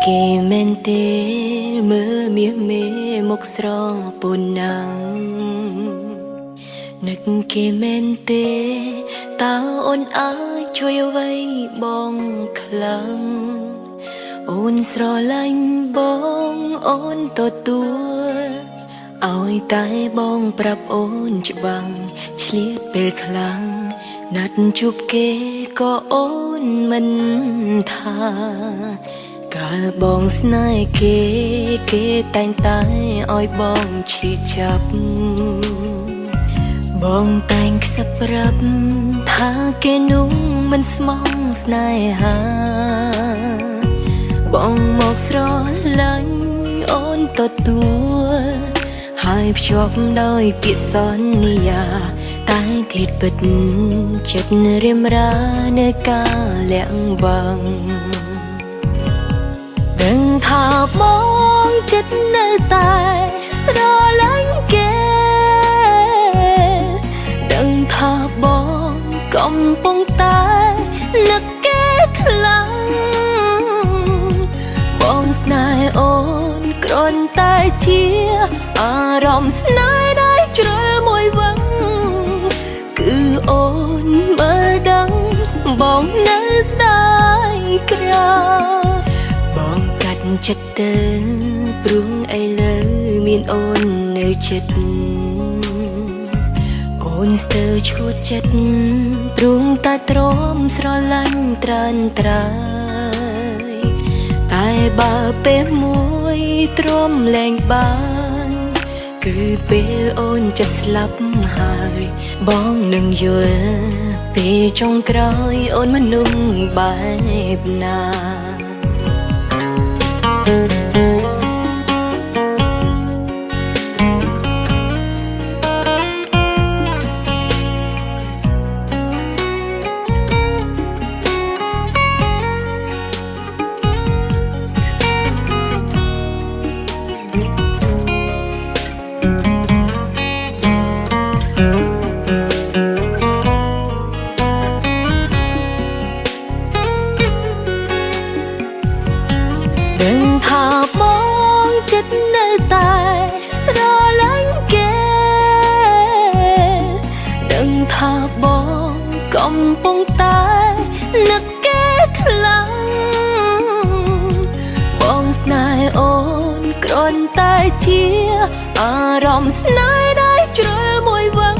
គេមែនទេមើលមាសមេមកស្រពុនណាំងនឹកគេមែនទេតើអូនអាចជួយអ្វីបងខ្លាំងអូនស្រឡាញ់បងអូនទទួលឲ្យតែបងប្រាប់អូនច្បាំងឆ្លៀតពេលខ្លាំងណាត់ជួបគេក៏អូនមិនថាកាលបងស្នេហ៍គេតែងតែឲ្យបងឈឺចាប់បងតែងខ្សឹបប្រាប់ថាគេនោះមិនស្មងស្នេហាបងមកស្រឡាញ់អូនទទួលហើយភ្ជាប់ដោយពាក្យសន្យាតែធៀបពិតចិត្តរៀមរានៅការលាក់បាំងដឹងថាបងចិត្តនៅតែស្រឡាញ់គេដឹងថាបងកំពុងតែនឹកគេខ្លាំងបងស្នេហ៍អូនគ្រាន់តែជាអារម្មណ៍ស្នេហ៍ដែលជ្រុលមួយវឹងគឺអូនមើលដឹងបងនៅស្ដាយក្រៅបងកាត់ចិត្តទៅព្រោះឥឡូវមានអូននៅចិត្តអូនស្ទើរឈួតចិត្តព្រោះតែទ្រាំស្រឡាញ់ត្រានត្រើយតែបើពេលមួយទ្រាំលែងបានគឺពេលអូនចិត្តស្លាប់ហើយបងនឹងយល់ពេលចុងក្រោយអូនមនុស្សបែបណាដឹងថាបងចិត្តនៅតែស្រឡាញ់គេដឹងថាបងកំពុងតែនឹកគេខ្លាំងបងស្នេហ៍អូនគ្រាន់តែជាអារម្មណ៍ស្នេហ៍ដែលជ្រុលមួយវឹង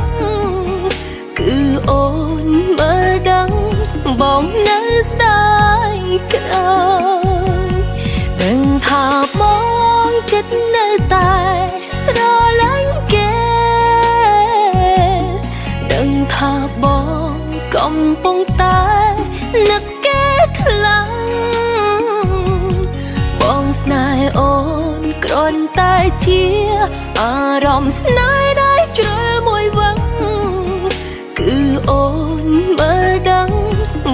គឺអូនមើលដឹងបងនៅស្ដាយក្រោយដឹងថាបងចិត្តនៅតែស្រឡាញ់គេដឹងថាបងកំពុងតែនឹកគេខ្លាំងបងស្នេហ៍អូនគ្រាន់តែជាអារម្មណ៍ស្នេហ៍ដែលជ្រុលមួយវឹងគឺអូនមើលដឹង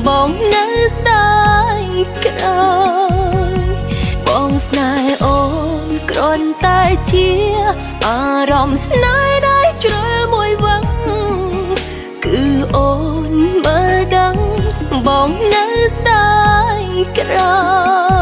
បងនៅស្ដាយក្រោយបងស្នេហ៍អូនគ្រាន់តែជាអារម្មណ៍ស្នេហ៍ដែលជ្រុលមួយវឹងគឺអូនមើលដឹងបងនៅស្ដាយក្រោយ